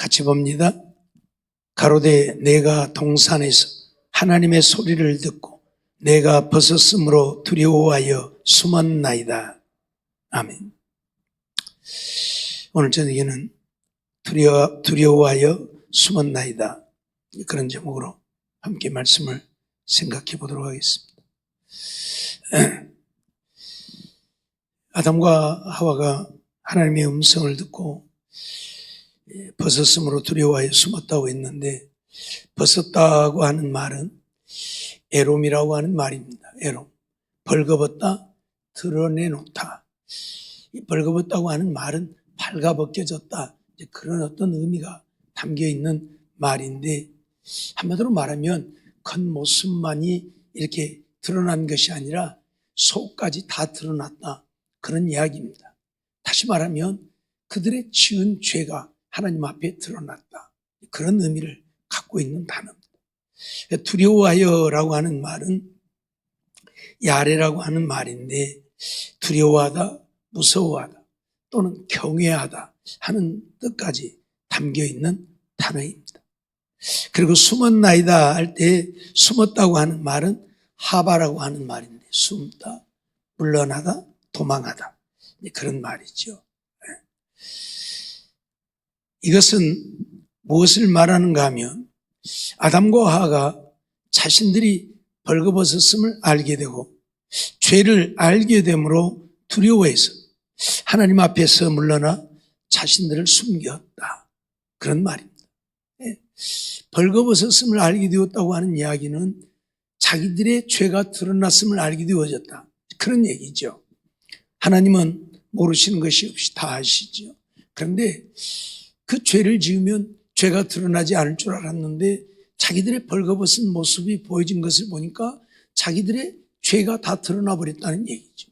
같이 봅니다. 가로되 내가 동산에서 하나님의 소리를 듣고 내가 벗었으므로 두려워하여 숨었나이다. 아멘. 오늘 저녁에는 두려워하여 숨었나이다. 그런 제목으로 함께 말씀을 생각해 보도록 하겠습니다. 아담과 하와가 하나님의 음성을 듣고 벗었으므로 두려워하여 숨었다고 했는데, 벗었다고 하는 말은 에롬이라고 하는 말입니다. 에롬. 벌거벗다, 드러내놓다. 이 벌거벗다고 하는 말은 발가벗겨졌다, 그런 어떤 의미가 담겨 있는 말인데, 한마디로 말하면 겉모습만이 이렇게 드러난 것이 아니라 속까지 다 드러났다, 그런 이야기입니다. 다시 말하면 그들의 지은 죄가 하나님 앞에 드러났다, 그런 의미를 갖고 있는 단어입니다. 두려워하여라고 하는 말은 야레라고 하는 말인데, 두려워하다, 무서워하다 또는 경외하다 하는 뜻까지 담겨 있는 단어입니다. 그리고 숨었나이다 할 때 숨었다고 하는 말은 하바라고 하는 말인데, 숨다, 물러나다, 도망하다, 그런 말이죠. 이것은 무엇을 말하는가 하면, 아담과 하와가 자신들이 벌거벗었음을 알게 되고 죄를 알게 되므로 두려워해서 하나님 앞에서 물러나 자신들을 숨겼다, 그런 말입니다. 벌거벗었음을 알게 되었다고 하는 이야기는 자기들의 죄가 드러났음을 알게 되어졌다, 그런 얘기죠. 하나님은 모르시는 것이 없이 다 아시죠. 그런데 그 죄를 지으면 죄가 드러나지 않을 줄 알았는데 자기들의 벌거벗은 모습이 보여진 것을 보니까 자기들의 죄가 다 드러나 버렸다는 얘기죠.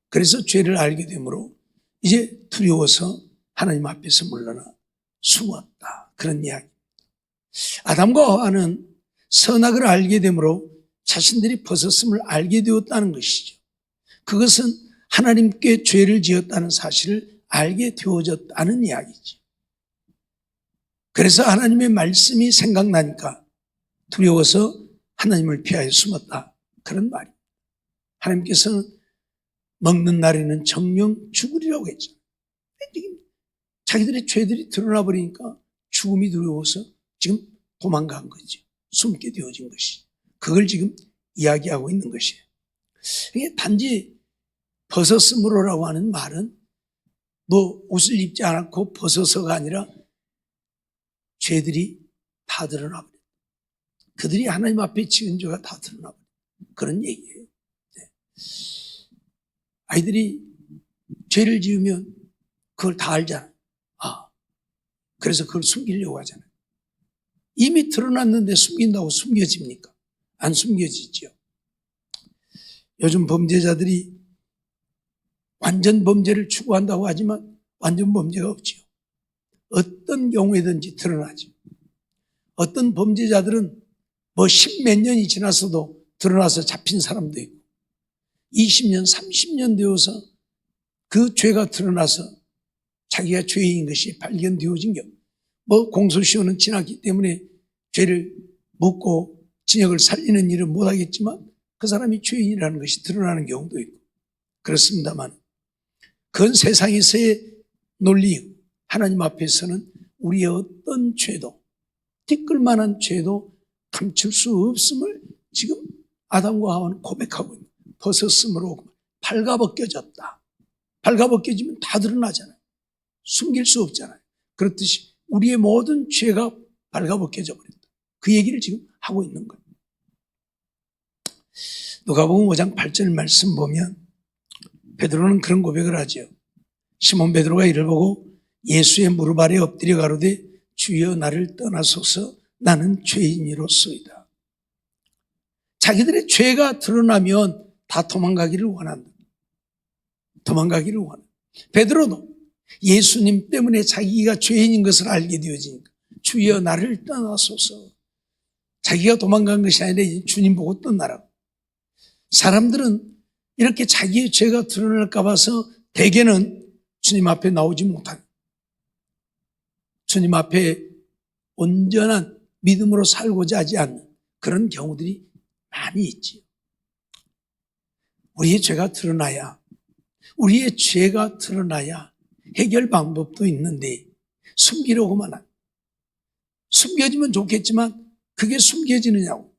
그래서 죄를 알게 되므로 이제 두려워서 하나님 앞에서 물러나 숨었다, 그런 이야기입니다. 아담과 하와는 선악을 알게 되므로 자신들이 벗었음을 알게 되었다는 것이죠. 그것은 하나님께 죄를 지었다는 사실을 알게 되어졌다는 이야기죠. 그래서 하나님의 말씀이 생각나니까 두려워서 하나님을 피하여 숨었다, 그런 말입니다. 하나님께서는 먹는 날에는 정령 죽으리라고 했죠. 자기들의 죄들이 드러나 버리니까 죽음이 두려워서 지금 도망간 거죠. 숨게 되어진 것이. 그걸 지금 이야기하고 있는 것이에요. 이게 단지 벗었으므로라고 하는 말은 뭐 옷을 입지 않고 벗어서가 아니라 죄들이 다 드러나 버렸다. 그들이 하나님 앞에 지은 죄가 다 드러나 버렸다, 그런 얘기예요. 아이들이 죄를 지으면 그걸 다 알잖아요. 그래서 그걸 숨기려고 하잖아요. 이미 드러났는데 숨긴다고 숨겨집니까? 안 숨겨지죠. 요즘 범죄자들이 완전 범죄를 추구한다고 하지만 완전 범죄가 없지요. 어떤 경우에든지 드러나죠. 어떤 범죄자들은 뭐 10몇 년이 지났어도 드러나서 잡힌 사람도 있고 20년, 30년 되어서 그 죄가 드러나서 자기가 죄인인 것이 발견되어진 경우, 뭐 공소시효는 지났기 때문에 죄를 묻고 징역을 살리는 일은 못하겠지만 그 사람이 죄인이라는 것이 드러나는 경우도 있고 그렇습니다만, 그건 세상에서의 논리이고 하나님 앞에서는 우리의 어떤 죄도, 티끌만한 죄도 감출 수 없음을 지금 아담과 하와는 고백하고 있는, 벗었으므로 발가벗겨졌다. 발가벗겨지면 다 드러나잖아요. 숨길 수 없잖아요. 그렇듯이 우리의 모든 죄가 발가벗겨져 버린다, 그 얘기를 지금 하고 있는 거예요. 누가복음 5장 8절 말씀 보면 베드로는 그런 고백을 하죠. 시몬 베드로가 이를 보고 예수의 무릎 아래 엎드려 가로되 주여 나를 떠나소서 나는 죄인이로소이다. 자기들의 죄가 드러나면 다 도망가기를 원한다. 도망가기를 원한다. 베드로도 예수님 때문에 자기가 죄인인 것을 알게 되어지니까 주여 나를 떠나소서, 자기가 도망간 것이 아니라 주님 보고 떠나라고. 사람들은 이렇게 자기의 죄가 드러날까 봐서 대개는 주님 앞에 나오지 못하는, 주님 앞에 온전한 믿음으로 살고자 하지 않는 그런 경우들이 많이 있지요. 우리의 죄가 드러나야 해결 방법도 있는데 숨기려고만 합니다. 숨겨지면 좋겠지만 그게 숨겨지느냐고.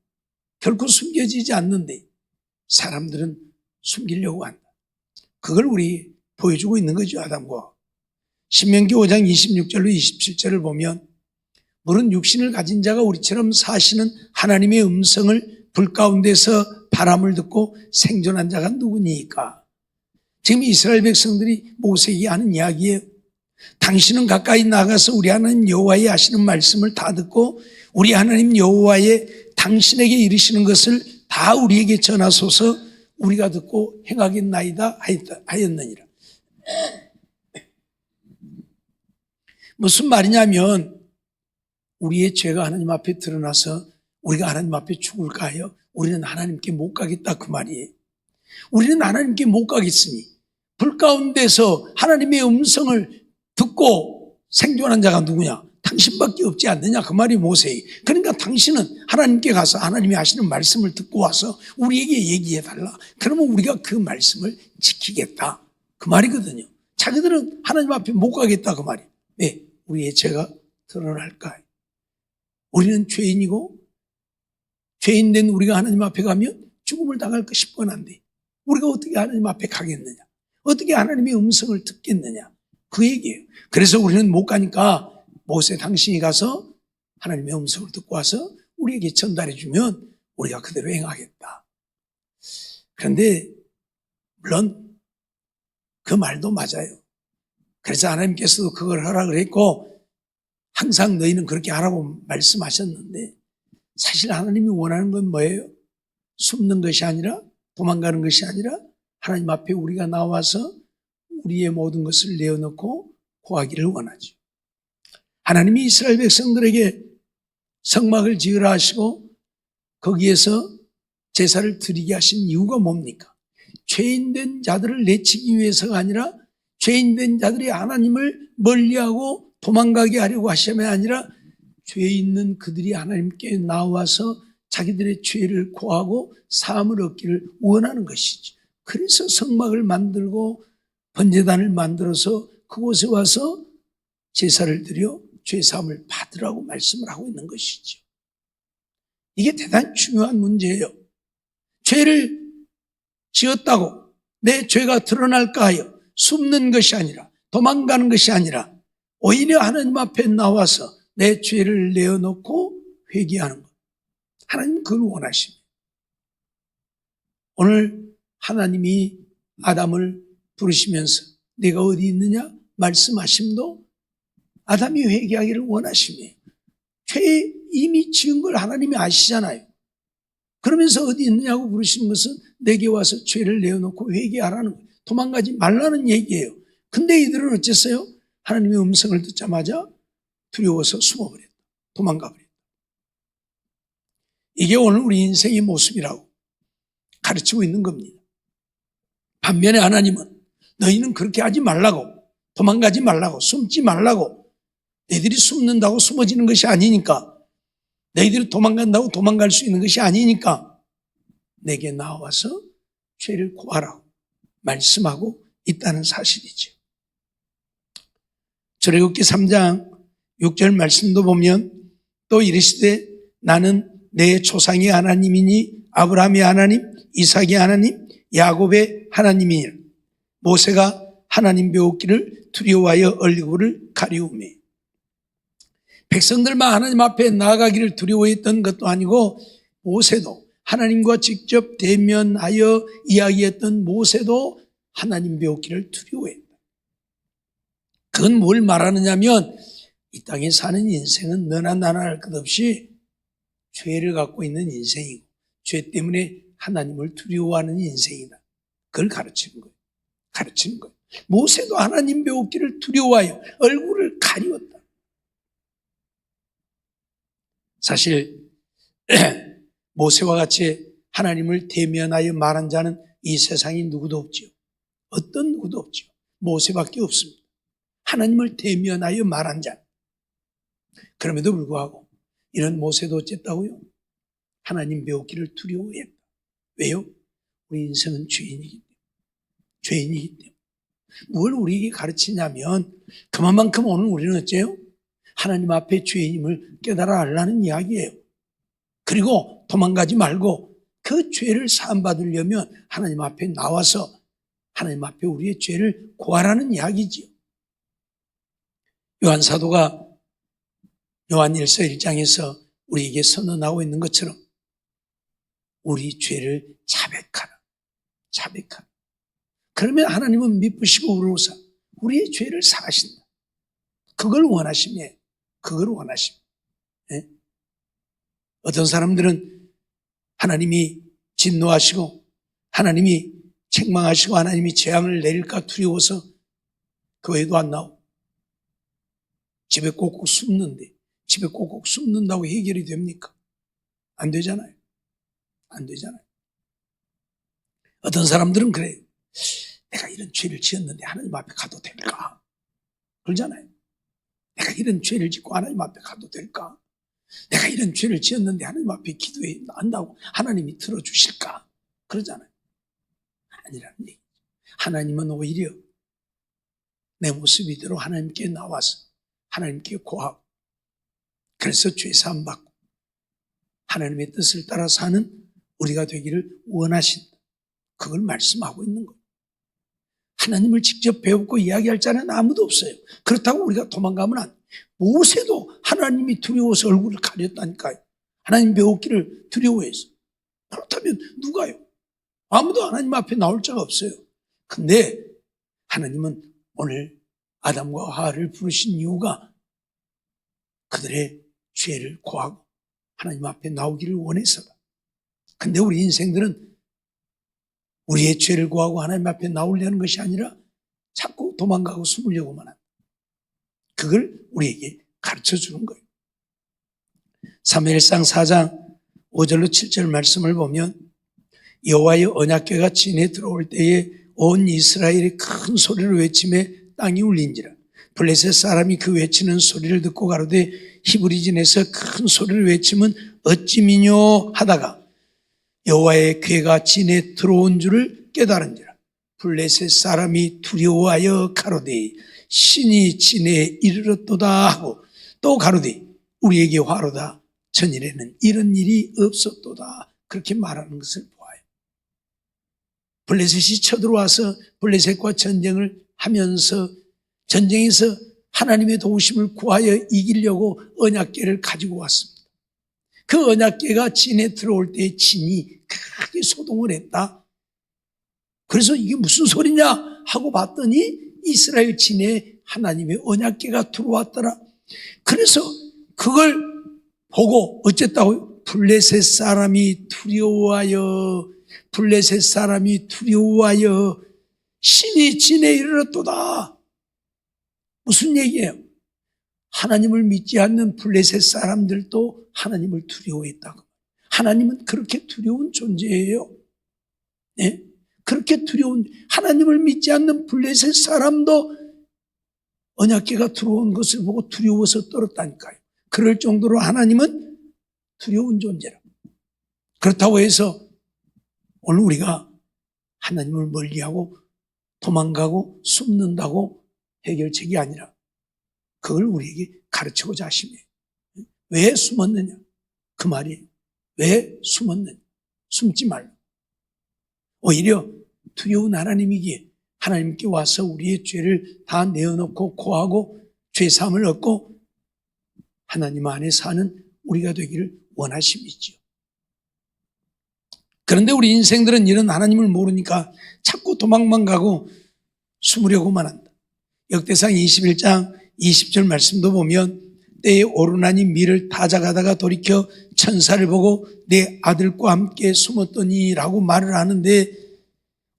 결코 숨겨지지 않는데 사람들은 숨기려고 한다. 그걸 우리 보여주고 있는 거죠, 아담과. 신명기 5장 26절로 27절을 보면 물은 육신을 가진 자가 우리처럼 사시는 하나님의 음성을 불 가운데서 바람을 듣고 생존한 자가 누구니까? 지금 이스라엘 백성들이 모세에게 하는 이야기예요. 당신은 가까이 나가서 우리 하나님 여호와의 하시는 말씀을 다 듣고 우리 하나님 여호와의 당신에게 이르시는 것을 다 우리에게 전하소서 우리가 듣고 행하겠나이다 하였느니라. 무슨 말이냐면 우리의 죄가 하나님 앞에 드러나서 우리가 하나님 앞에 죽을까 하여 우리는 하나님께 못 가겠다 그 말이에요. 우리는 하나님께 못 가겠으니 불 가운데서 하나님의 음성을 듣고 생존한 자가 누구냐? 당신밖에 없지 않느냐 그 말이 모세예요. 그러니까 당신은 하나님께 가서 하나님이 하시는 말씀을 듣고 와서 우리에게 얘기해달라. 그러면 우리가 그 말씀을 지키겠다 그 말이거든요. 자기들은 하나님 앞에 못 가겠다 그 말이에요. 왜? 우리의 죄가 드러날까? 우리는 죄인이고 죄인된 우리가 하나님 앞에 가면 죽음을 당할 것이 뻔한데 우리가 어떻게 하나님 앞에 가겠느냐? 어떻게 하나님의 음성을 듣겠느냐? 그 얘기예요. 그래서 우리는 못 가니까 모세 당신이 가서 하나님의 음성을 듣고 와서 우리에게 전달해 주면 우리가 그대로 행하겠다. 그런데 물론 그 말도 맞아요. 그래서 하나님께서도 그걸 허락을 했고 항상 너희는 그렇게 하라고 말씀하셨는데 사실 하나님이 원하는 건 뭐예요? 숨는 것이 아니라 도망가는 것이 아니라 하나님 앞에 우리가 나와서 우리의 모든 것을 내어놓고 구하기를 원하죠. 하나님이 이스라엘 백성들에게 성막을 지으라 하시고 거기에서 제사를 드리게 하신 이유가 뭡니까? 죄인된 자들을 내치기 위해서가 아니라 죄인된 자들이 하나님을 멀리하고 도망가게 하려고 하심이 아니라 죄 있는 그들이 하나님께 나와서 자기들의 죄를 고하고 사함을 얻기를 원하는 것이죠. 그래서 성막을 만들고 번제단을 만들어서 그곳에 와서 제사를 드려 죄사함을 받으라고 말씀을 하고 있는 것이죠. 이게 대단히 중요한 문제예요. 죄를 지었다고 내 죄가 드러날까 하여 숨는 것이 아니라 도망가는 것이 아니라 오히려 하나님 앞에 나와서 내 죄를 내어놓고 회개하는 것. 하나님은 그걸 원하십니다. 오늘 하나님이 아담을 부르시면서 내가 어디 있느냐 말씀하심도 아담이 회개하기를 원하십니다. 죄 이미 지은 걸 하나님이 아시잖아요. 그러면서 어디 있느냐고 부르시는 것은 내게 와서 죄를 내어놓고 회개하라는 거예요. 도망가지 말라는 얘기예요. 근데 이들은 어쨌어요? 하나님의 음성을 듣자마자 두려워서 숨어버렸다. 도망가버렸다. 이게 오늘 우리 인생의 모습이라고 가르치고 있는 겁니다. 반면에 하나님은 너희는 그렇게 하지 말라고, 도망가지 말라고, 숨지 말라고. 너희들이 숨는다고 숨어지는 것이 아니니까, 너희들이 도망간다고 도망갈 수 있는 것이 아니니까 내게 나와서 죄를 고하라고 말씀하고 있다는 사실이죠. 출애굽기 3장 6절 말씀도 보면 또 이르시되 나는 내 조상의 하나님이니 아브라함의 하나님, 이삭의 하나님, 야곱의 하나님이니라. 모세가 하나님 배웠기를 두려워하여 얼굴을 가리우며 백성들만 하나님 앞에 나아가기를 두려워했던 것도 아니고 모세도 하나님과 직접 대면하여 이야기했던 모세도 하나님 배웠기를 두려워했다. 그건 뭘 말하느냐면 이 땅에 사는 인생은 너나 나나 할 것 없이 죄를 갖고 있는 인생이고 죄 때문에 하나님을 두려워하는 인생이다. 그걸 가르치는 거예요. 가르치는 거예요. 모세도 하나님 배웠기를 두려워하여 얼굴을 가리웠다. 사실 모세와 같이 하나님을 대면하여 말한 자는 이 세상에 누구도 없지요. 어떤 누구도 없지요. 모세밖에 없습니다. 하나님을 대면하여 말한 자. 그럼에도 불구하고 이런 모세도 어쨌다고요? 하나님 배우기를 두려워했다. 왜요? 우리 인생은 죄인이기 때문에. 뭘 우리에게 가르치냐면 그만큼 오늘 우리는 어째요? 하나님 앞에 죄인임을 깨달아 알라는 이야기예요. 그리고 도망가지 말고 그 죄를 사함받으려면 하나님 앞에 나와서 하나님 앞에 우리의 죄를 고하라는 이야기지요. 요한 사도가 요한 1서 1장에서 우리에게 선언하고 있는 것처럼 우리 죄를 자백하라. 그러면 하나님은 미쁘시고 의로우사 우리의 죄를 사하신다. 그걸 원하심이에요. 예? 어떤 사람들은 하나님이 진노하시고 하나님이 책망하시고 하나님이 재앙을 내릴까 두려워서 교회도 안 나오고 집에 꼭꼭 숨는데 집에 꼭꼭 숨는다고 해결이 됩니까? 안 되잖아요. 어떤 사람들은 그래요. 내가 이런 죄를 지었는데 하나님 앞에 가도 될까? 그러잖아요. 내가 이런 죄를 짓고 하나님 앞에 가도 될까? 내가 이런 죄를 지었는데 하나님 앞에 기도해 한다고 하나님이 들어주실까? 그러잖아요. 아니라는 얘기. 하나님은 오히려 내 모습 이대로 하나님께 나와서 하나님께 고하고 그래서 죄사함 받고 하나님의 뜻을 따라 사는 우리가 되기를 원하신다. 그걸 말씀하고 있는 거예요. 하나님을 직접 배우고 이야기할 자는 아무도 없어요. 그렇다고 우리가 도망가면 안 돼요. 모세도 하나님이 두려워서 얼굴을 가렸다니까요. 하나님 배우기를 두려워해서. 그렇다면 누가요? 아무도 하나님 앞에 나올 자가 없어요. 근데 하나님은 오늘 아담과 하와를 부르신 이유가 그들의 죄를 고하고 하나님 앞에 나오기를 원해서다. 근데 우리 인생들은 우리의 죄를 고하고 하나님 앞에 나오려는 것이 아니라 자꾸 도망가고 숨으려고만 한다. 그걸 우리에게 가르쳐주는 거예요. 사무엘상 4장 5절로 7절 말씀을 보면 여호와의 언약궤가 진에 들어올 때에 온 이스라엘이 큰 소리를 외치며 땅이 울린지라. 블레셋 사람이 그 외치는 소리를 듣고 가로되 히브리진에서 큰 소리를 외치면 어찌 미뇨 하다가 여호와의 궤가 진에 들어온 줄을 깨달은지라. 블레셋 사람이 두려워하여 가로되 신이 진에 이르렀도다 하고 또 가로되 우리에게 화로다. 전일에는 이런 일이 없었도다. 그렇게 말하는 것을 보아요. 블레셋이 쳐들어와서 블레셋과 전쟁을 하면서 전쟁에서 하나님의 도우심을 구하여 이기려고 언약궤를 가지고 왔습니다. 그 언약궤가 진에 들어올 때 진이 크게 소동을 했다. 그래서 이게 무슨 소리냐 하고 봤더니 이스라엘 진에 하나님의 언약궤가 들어왔더라. 그래서 그걸 보고 어쨌다고요? 블레셋 사람이 두려워하여 신이 진에 이르렀도다. 무슨 얘기예요? 하나님을 믿지 않는 블레셋 사람들도 하나님을 두려워했다고. 하나님은 그렇게 두려운 존재예요. 네? 그렇게 두려운 하나님을 믿지 않는 블레셋 사람도 언약궤가 들어온 것을 보고 두려워서 떨었다니까요. 그럴 정도로 하나님은 두려운 존재라. 그렇다고 해서 오늘 우리가 하나님을 멀리하고 도망가고 숨는다고 해결책이 아니라 그걸 우리에게 가르치고자 하시네요. 왜 숨었느냐? 그 말이에요. 왜 숨었느냐? 숨지 말고. 오히려 두려운 하나님이기에 하나님께 와서 우리의 죄를 다 내어놓고 고하고 죄사함을 얻고 하나님 안에 사는 우리가 되기를 원하심이지요. 그런데 우리 인생들은 이런 하나님을 모르니까 자꾸 도망만 가고 숨으려고만 한다. 역대상 21장 20절 말씀도 보면 때에 오르나니 밀을 타작하다가 돌이켜 천사를 보고 내 아들과 함께 숨었더니 라고 말을 하는데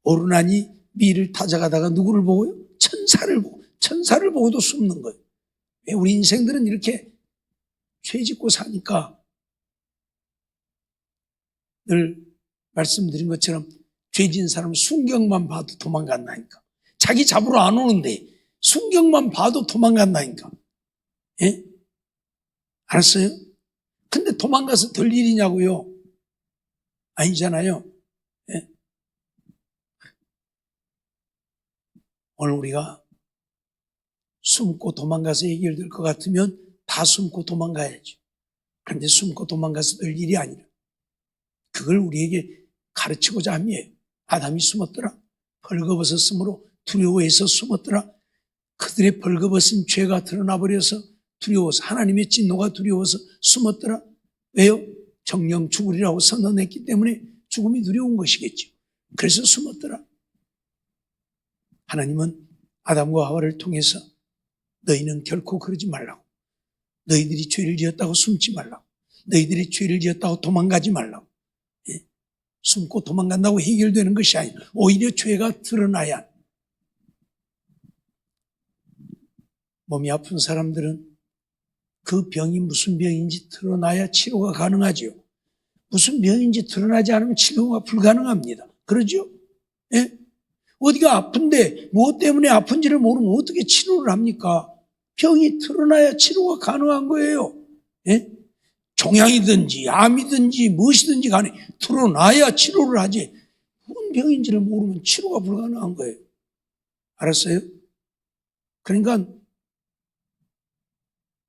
오르나니 밀을 타작하다가 누구를 보고요? 천사를 보고도 숨는 거예요. 우리 인생들은 이렇게 죄 짓고 사니까 늘 말씀드린 것처럼 죄 지은 사람은 순경만 봐도 도망간다니까. 자기 잡으러 안 오는데 순경만 봐도 도망간다니까. 예? 알았어요? 근데 도망가서 될 일이냐고요? 아니잖아요. 예? 오늘 우리가 숨고 도망가서 해결될 것 같으면 다 숨고 도망가야죠. 그런데 숨고 도망가서 될 일이 아니라 그걸 우리에게 가르치고자 함이에요. 아담이 숨었더라. 벌거벗었으므로 두려워해서 숨었더라. 그들의 벌거벗은 죄가 드러나 버려서 두려워서, 하나님의 진노가 두려워서 숨었더라. 왜요? 정령 죽으리라고 선언했기 때문에 죽음이 두려운 것이겠죠. 그래서 숨었더라. 하나님은 아담과 하와를 통해서 너희는 결코 그러지 말라고, 너희들이 죄를 지었다고 숨지 말라고, 너희들이 죄를 지었다고 도망가지 말라고, 숨고 도망간다고 해결되는 것이 아니라 오히려 죄가 드러나야. 몸이 아픈 사람들은 그 병이 무슨 병인지 드러나야 치료가 가능하죠. 무슨 병인지 드러나지 않으면 치료가 불가능합니다. 그러죠? 예? 어디가 아픈데 무엇 때문에 아픈지를 모르면 어떻게 치료를 합니까? 병이 드러나야 치료가 가능한 거예요. 예? 종양이든지 암이든지 무엇이든지 간에 드러나야 치료를 하지, 무슨 병인지를 모르면 치료가 불가능한 거예요. 알았어요? 그러니까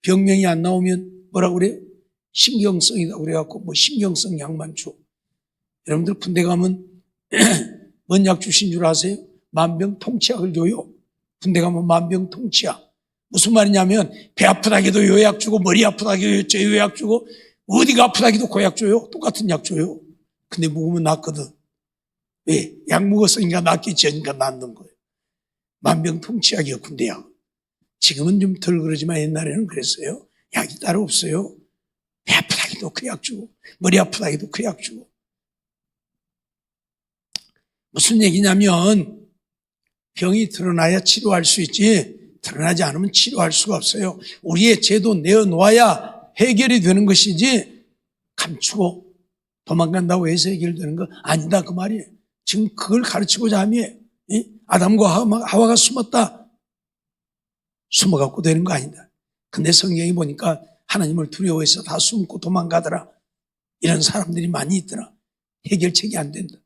병명이 안 나오면 뭐라고 그래요? 신경성이다 그래갖고 뭐 신경성 약만 줘. 여러분들 군대 가면 뭔 약 주신 줄 아세요? 만병통치약을 줘요. 군대 가면 만병통치약. 무슨 말이냐면 배 아프다기도 요약 주고 머리 아프다기도 요약 주고 어디가 아프다기도 그 약 줘요. 똑같은 약 줘요. 근데 먹으면 낫거든. 왜? 약 먹었으니까 낫겠지 하니까 낫는 거예요. 만병통치약이요, 군대 약. 지금은 좀 덜 그러지만 옛날에는 그랬어요. 약이 따로 없어요. 배 아프다기도 그 약 주고 머리 아프다기도 그 약 주고. 무슨 얘기냐면 병이 드러나야 치료할 수 있지 드러나지 않으면 치료할 수가 없어요. 우리의 죄도 내어놓아야 해결이 되는 것이지 감추고 도망간다고 해서 해결되는 거 아니다 그 말이에요. 지금 그걸 가르치고자 함이에요. 아담과 하와가 숨었다. 숨어갖고 되는 거 아니다. 근데 성경에 보니까 하나님을 두려워해서 다 숨고 도망가더라. 이런 사람들이 많이 있더라. 해결책이 안 된다.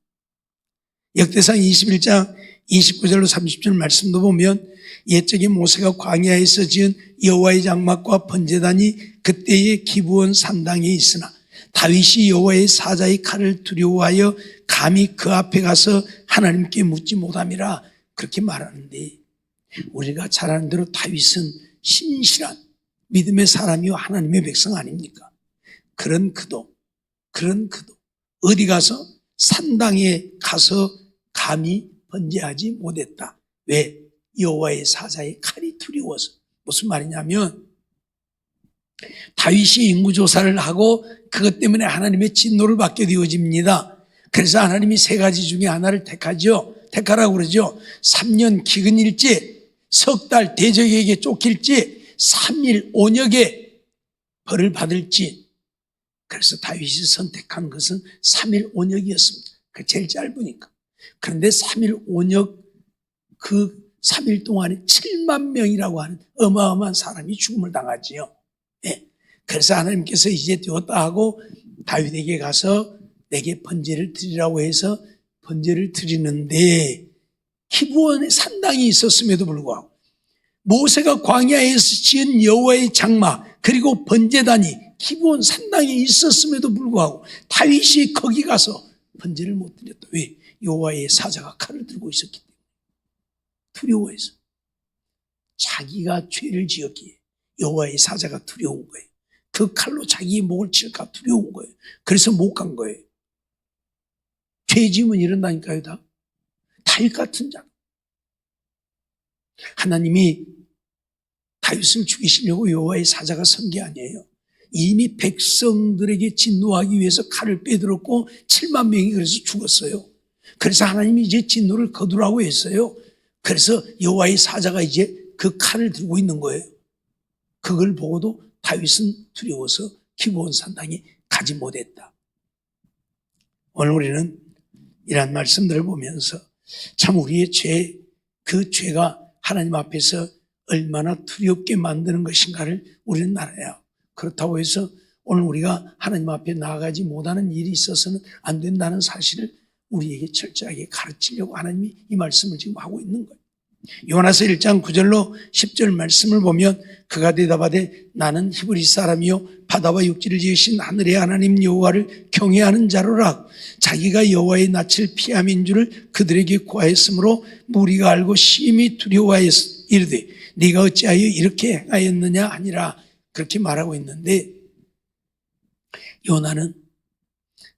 역대상 21장 29절로 30절 말씀도 보면 옛적에 모세가 광야에서 지은 여호와의 장막과 번제단이 그때의 기브온 산당에 있으나 다윗이 여호와의 사자의 칼을 두려워하여 감히 그 앞에 가서 하나님께 묻지 못함이라 그렇게 말하는데, 우리가 잘 아는 대로 다윗은 신실한 믿음의 사람이요 하나님의 백성 아닙니까? 그런 그도 어디 가서 산당에 가서 감히 번제하지 못했다. 왜? 여호와의 사자의 칼이 두려워서. 무슨 말이냐면 다윗이 인구조사를 하고 그것 때문에 하나님의 진노를 받게 되어집니다. 그래서 하나님이 세 가지 중에 하나를 택하죠. 택하라고 그러죠. 3년 기근일지, 석 달 대적에게 쫓길지, 3일 온역에 벌을 받을지. 그래서 다윗이 선택한 것은 3일 온역이었습니다. 그 제일 짧으니까. 그런데 3일 온역, 그 3일 동안에 7만 명이라고 하는 어마어마한 사람이 죽음을 당하지요. 네. 그래서 하나님께서 이제 되었다 하고 다윗에게 가서 내게 번제를 드리라고 해서 번제를 드리는데, 기브온에 산당이 있었음에도 불구하고 모세가 광야에서 지은 여호와의 장막 그리고 번제단이 기브온 산당에 있었음에도 불구하고 다윗이 거기 가서 번제를 못 드렸다. 왜? 여호와의 사자가 칼을 들고 있었기 때문에. 두려워해서. 자기가 죄를 지었기에 여호와의 사자가 두려운 거예요. 그 칼로 자기의 목을 칠까 두려운 거예요. 그래서 못 간 거예요. 죄 지으면 이런다니까요. 다 다윗 같은 자. 하나님이 다윗을 죽이시려고 여호와의 사자가 선 게 아니에요. 이미 백성들에게 진노하기 위해서 칼을 빼들었고 7만 명이 그래서 죽었어요. 그래서 하나님이 이제 진노를 거두라고 했어요. 그래서 여호와의 사자가 이제 그 칼을 들고 있는 거예요. 그걸 보고도 다윗은 두려워서 기브온 산당에 가지 못했다. 오늘 우리는 이런 말씀들을 보면서 참 우리의 죄, 그 죄가 하나님 앞에서 얼마나 두렵게 만드는 것인가를 우리는 알아요. 그렇다고 해서 오늘 우리가 하나님 앞에 나아가지 못하는 일이 있어서는 안 된다는 사실을 우리에게 철저하게 가르치려고 하나님이 이 말씀을 지금 하고 있는 거예요. 요나서 1장 9절로 10절 말씀을 보면 그가 대답하되 나는 히브리 사람이요 바다와 육지를 지으신 하늘의 하나님 여호와를 경외하는 자로라. 자기가 여호와의 낯을 피함인 줄을 그들에게 고하였으므로 무리가 알고 심히 두려워하여 이르되 네가 어찌하여 이렇게 행하였느냐 하니라. 그렇게 말하고 있는데 요나는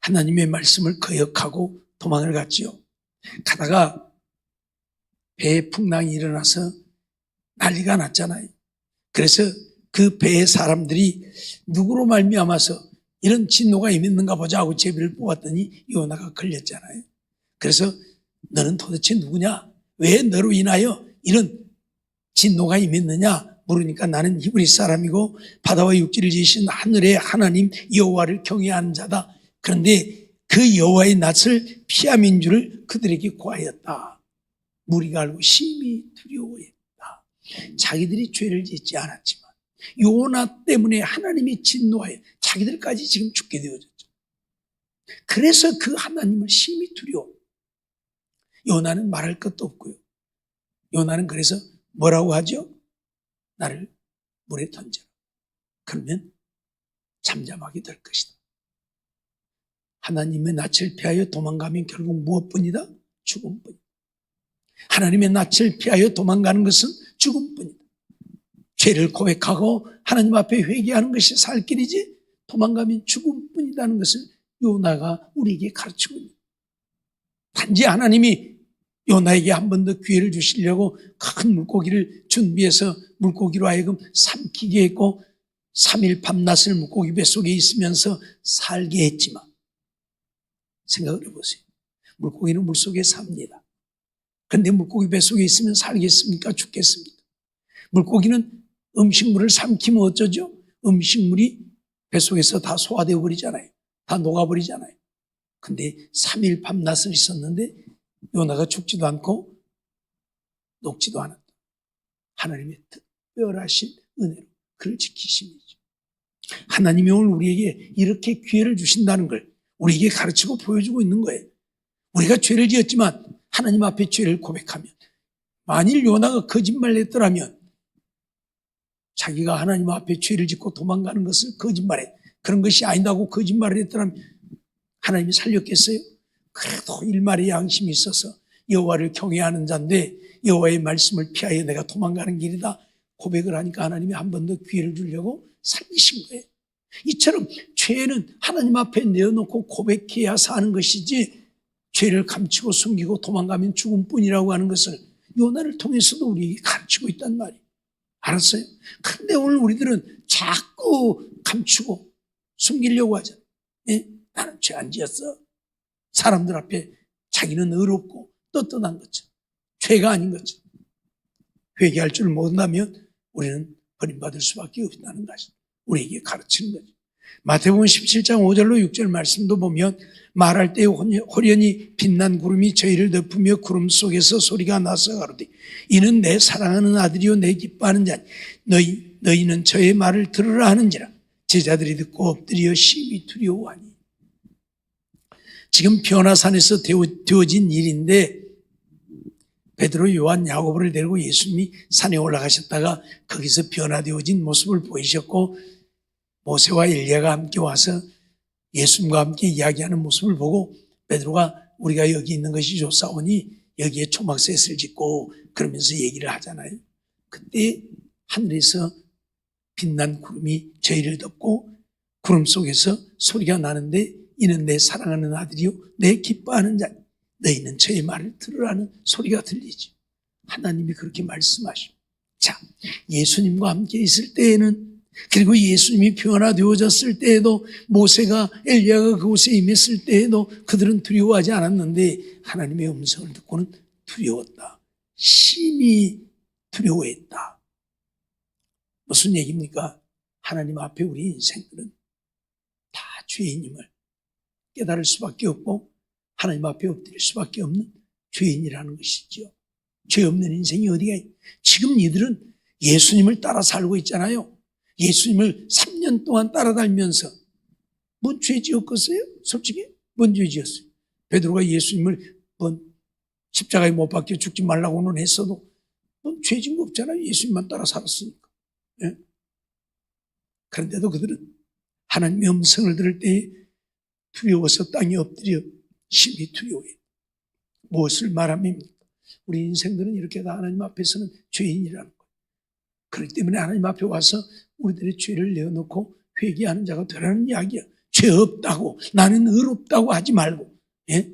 하나님의 말씀을 거역하고 도망을 갔지요. 가다가 배에 풍랑이 일어나서 난리가 났잖아요. 그래서 그 배의 사람들이 누구로 말미암아서 이런 진노가 임했는가 보자 하고 제비를 뽑았더니 요나가 걸렸잖아요. 그래서 너는 도대체 누구냐? 왜 너로 인하여 이런 진노가 임했느냐? 물으니까 나는 히브리 사람이고 바다와 육지를 지으신 하늘의 하나님 여호와를 경외하는 자다. 그런데 그 여호와의 낯을 피함인 줄을 그들에게 고하였다. 무리가 알고 심히 두려워했다. 자기들이 죄를 짓지 않았지만 요나 때문에 하나님이 진노하여 자기들까지 지금 죽게 되어졌죠. 그래서 그 하나님을 심히 두려워. 요나는 말할 것도 없고요. 요나는 그래서 뭐라고 하죠? 나를 물에 던져라. 그러면 잠잠하게 될 것이다. 하나님의 낯을 피하여 도망가면 결국 무엇뿐이다? 죽음뿐이다. 하나님의 낯을 피하여 도망가는 것은 죽음뿐이다. 죄를 고백하고 하나님 앞에 회개하는 것이 살 길이지 도망가면 죽음뿐이라는 것을 요나가 우리에게 가르치고 있다. 단지 하나님이 요나에게 한 번 더 기회를 주시려고 큰 물고기를 준비해서 물고기로 하여금 삼키게 했고 3일 밤낮을 물고기 뱃속에 있으면서 살게 했지만 생각을 해보세요. 물고기는 물속에 삽니다. 그런데 물고기 뱃속에 있으면 살겠습니까? 죽겠습니까? 물고기는 음식물을 삼키면 어쩌죠? 음식물이 뱃속에서 다 소화되어 버리잖아요. 다 녹아버리잖아요. 근데 3일 밤낮을 있었는데 요나가 죽지도 않고 녹지도 않았다. 하나님의 특별하신 은혜로 그를 지키심이죠. 하나님이 오늘 우리에게 이렇게 기회를 주신다는 걸 우리에게 가르치고 보여주고 있는 거예요. 우리가 죄를 지었지만 하나님 앞에 죄를 고백하면 만일 요나가 거짓말을 했더라면 자기가 하나님 앞에 죄를 짓고 도망가는 것을 거짓말해 그런 것이 아니다고 거짓말을 했더라면 하나님이 살렸겠어요? 그래도 일말의 양심이 있어서 여호와를 경외하는 자인데 여호와의 말씀을 피하여 내가 도망가는 길이다 고백을 하니까 하나님이 한 번 더 기회를 주려고 살리신 거예요. 이처럼 죄는 하나님 앞에 내어놓고 고백해야 사는 것이지 죄를 감추고 숨기고 도망가면 죽음뿐이라고 하는 것을 요나를 통해서도 우리에게 가르치고 있단 말이에요. 알았어요? 그런데 오늘 우리들은 자꾸 감추고 숨기려고 하잖아요. 예? 나는 죄 안 지었어. 사람들 앞에 자기는 의롭고 떳떳한 것처럼 죄가 아닌 것처럼 회개할 줄 모른다면 우리는 버림받을 수밖에 없다는 것을 우리에게 가르치는 거죠. 마태복음 17장 5절로 6절 말씀도 보면 말할 때 호련히 빛난 구름이 저희를 덮으며 구름 속에서 소리가 나서 가로되 이는 내 사랑하는 아들이요 내 기뻐하는 자니 너희는 저의 말을 들으라 하는지라. 제자들이 듣고 엎드려 심히 두려워하니. 지금 변화산에서 되어진 일인데 베드로, 요한, 야고보를 데리고 예수님이 산에 올라가셨다가 거기서 변화되어진 모습을 보이셨고 모세와 엘리야가 함께 와서 예수님과 함께 이야기하는 모습을 보고 베드로가 우리가 여기 있는 것이 좋사오니 여기에 초막셋을 짓고 그러면서 얘기를 하잖아요. 그때 하늘에서 빛난 구름이 저희를 덮고 구름 속에서 소리가 나는데 이는 내 사랑하는 아들이요 내 기뻐하는 자 너희는 저의 말을 들으라는 소리가 들리죠. 하나님이 그렇게 말씀하십니다. 자, 예수님과 함께 있을 때에는 그리고 예수님이 변화되어졌을 때에도 모세가 엘리야가 그곳에 임했을 때에도 그들은 두려워하지 않았는데 하나님의 음성을 듣고는 두려웠다. 심히 두려워했다. 무슨 얘기입니까? 하나님 앞에 우리 인생들은 다 죄인임을 깨달을 수밖에 없고 하나님 앞에 엎드릴 수밖에 없는 죄인이라는 것이죠. 죄 없는 인생이 어디가 있어요? 지금 이들은 예수님을 따라 살고 있잖아요. 예수님을 3년 30년 동안 따라다니면서 뭔 죄 지었겠어요? 솔직히 뭔 죄 지었어요? 베드로가 예수님을 십자가에 못 박혀 죽지 말라고는 했어도 뭔 죄 지은 거 없잖아요. 예수님만 따라 살았으니까. 예? 그런데도 그들은 하나님의 음성을 들을 때 두려워서 땅에 엎드려 심히 두려워해요. 무엇을 말합니까? 우리 인생들은 이렇게 다 하나님 앞에서는 죄인이라는 거예요. 그렇기 때문에 하나님 앞에 와서 우리들의 죄를 내어놓고 회개하는 자가 되라는 이야기야. 죄 없다고, 나는 의롭다고 하지 말고. 예?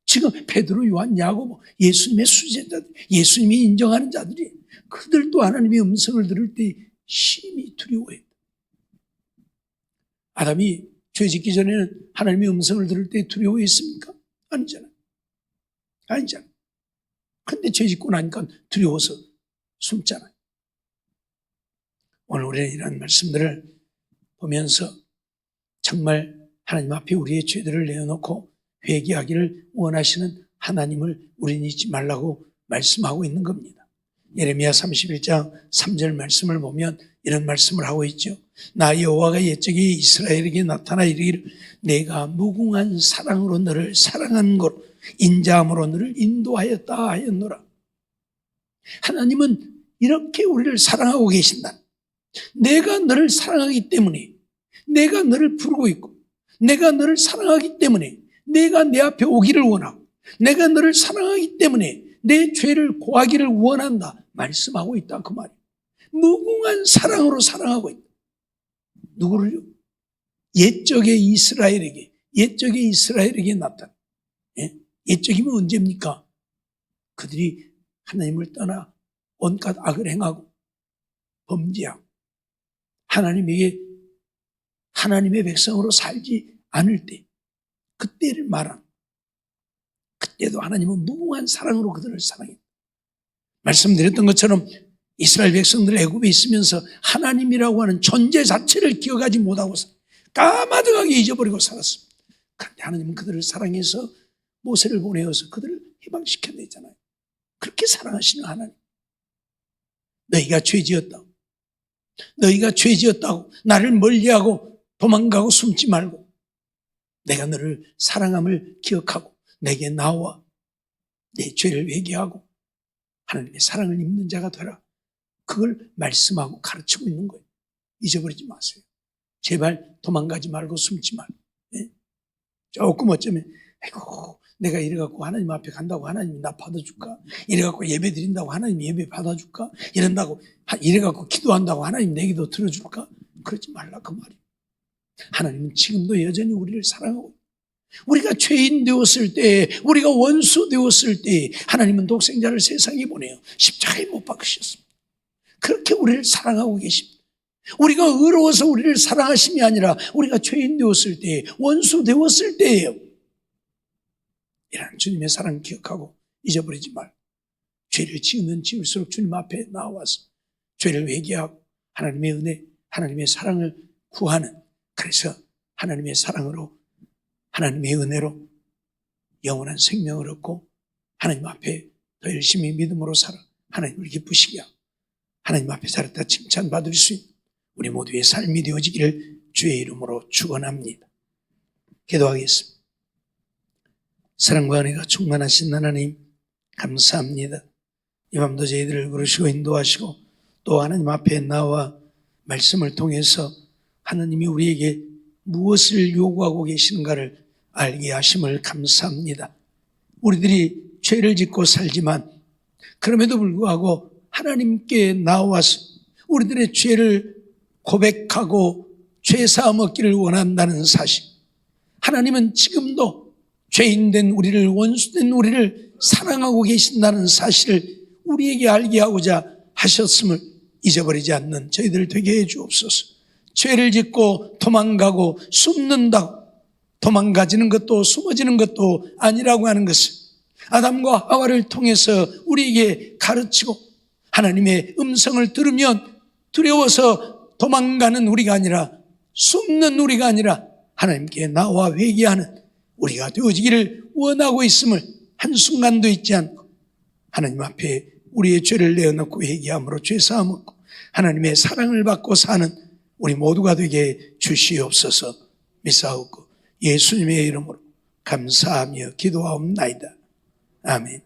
지금 베드로, 요한, 야고보, 예수님의 수제자들, 예수님이 인정하는 자들이 그들도 하나님의 음성을 들을 때 심히 두려워해요. 아담이 죄 짓기 전에는 하나님의 음성을 들을 때 두려워했습니까? 아니잖아요. 아니잖아요. 근데 죄 짓고 나니까 두려워서 숨잖아요. 오늘 우리는 이런 말씀들을 보면서 정말 하나님 앞에 우리의 죄들을 내어놓고 회개하기를 원하시는 하나님을 우리는 잊지 말라고 말씀하고 있는 겁니다. 예레미야 31장 3절 말씀을 보면 이런 말씀을 하고 있죠. 나 여호와가 옛적에 이스라엘에게 나타나 이르기를 내가 무궁한 사랑으로 너를 사랑한 거로 인자함으로 너를 인도하였다 하였노라. 하나님은 이렇게 우리를 사랑하고 계신다. 내가 너를 사랑하기 때문에, 내가 너를 부르고 있고, 내가 너를 사랑하기 때문에 내가 내 앞에 오기를 원하고, 내가 너를 사랑하기 때문에 내 죄를 고하기를 원한다 말씀하고 있다 그 말이에요. 무궁한 사랑으로 사랑하고 있다. 누구를요? 옛적의 이스라엘에게 나타나. 예? 옛적이면 언제입니까? 그들이 하나님을 떠나 온갖 악을 행하고 범죄하고 하나님의 백성으로 살지 않을 때, 그때를 말하는, 그때도 하나님은 무궁한 사랑으로 그들을 사랑했다. 말씀드렸던 것처럼 이스라엘 백성들 애굽에 있으면서 하나님이라고 하는 존재 자체를 기억하지 못하고 까마득하게 잊어버리고 살았습니다. 그런데 하나님은 그들을 사랑해서 모세를 보내어서 그들을 해방시켜냈잖아요. 그렇게 사랑하시는 하나님. 너희가 죄지었다고 나를 멀리하고 도망가고 숨지 말고 내가 너를 사랑함을 기억하고 내게 나와 내 죄를 회개하고 하나님의 사랑을 입는 자가 되라. 그걸 말씀하고 가르치고 있는 거예요. 잊어버리지 마세요. 제발 도망가지 말고 숨지 말고. 네? 조금 어쩌면 아이고 내가 이래갖고 하나님 앞에 간다고 하나님이 나 받아줄까? 이래갖고 예배 드린다고 하나님 예배 받아줄까? 이래갖고 기도한다고 하나님 내 기도 들어줄까? 그러지 말라 그 말이에요. 하나님은 지금도 여전히 우리를 사랑하고, 우리가 죄인 되었을 때, 우리가 원수 되었을 때 하나님은 독생자를 세상에 보내어 십자가에 못 박으셨습니다. 그렇게 우리를 사랑하고 계십니다. 우리가 의로워서 우리를 사랑하심이 아니라 우리가 죄인 되었을 때, 원수 되었을 때예요. 이런 주님의 사랑을 기억하고 잊어버리지 말고 죄를 지으면 지을수록 주님 앞에 나와서 죄를 회개하고 하나님의 은혜, 하나님의 사랑을 구하는, 그래서 하나님의 사랑으로, 하나님의 은혜로 영원한 생명을 얻고 하나님 앞에 더 열심히 믿음으로 살아 하나님을 기쁘시게 하고 하나님 앞에 살았다 칭찬받을 수 있는 우리 모두의 삶이 되어지기를 주의 이름으로 축원합니다. 기도하겠습니다. 사랑과 은혜가 충만하신 하나님 감사합니다. 이 밤도 저희들을 부르시고 인도하시고 또 하나님 앞에 나와 말씀을 통해서 하나님이 우리에게 무엇을 요구하고 계시는가를 알게 하심을 감사합니다. 우리들이 죄를 짓고 살지만 그럼에도 불구하고 하나님께 나와서 우리들의 죄를 고백하고 죄사함 얻기를 원한다는 사실, 하나님은 지금도 죄인된 우리를, 원수된 우리를 사랑하고 계신다는 사실을 우리에게 알게 하고자 하셨음을 잊어버리지 않는 저희들 되게 해 주옵소서. 죄를 짓고 도망가고 숨는다고, 도망가지는 것도 숨어지는 것도 아니라고 하는 것을 아담과 하와를 통해서 우리에게 가르치고, 하나님의 음성을 들으면 두려워서 도망가는 우리가 아니라, 숨는 우리가 아니라 하나님께 나와 회개하는 우리가 되어지기를 원하고 있음을 한순간도 잊지 않고 하나님 앞에 우리의 죄를 내어놓고 회개함으로 죄사함 얻고 하나님의 사랑을 받고 사는 우리 모두가 되게 주시옵소서 믿사옵고 예수님의 이름으로 감사하며 기도하옵나이다. 아멘.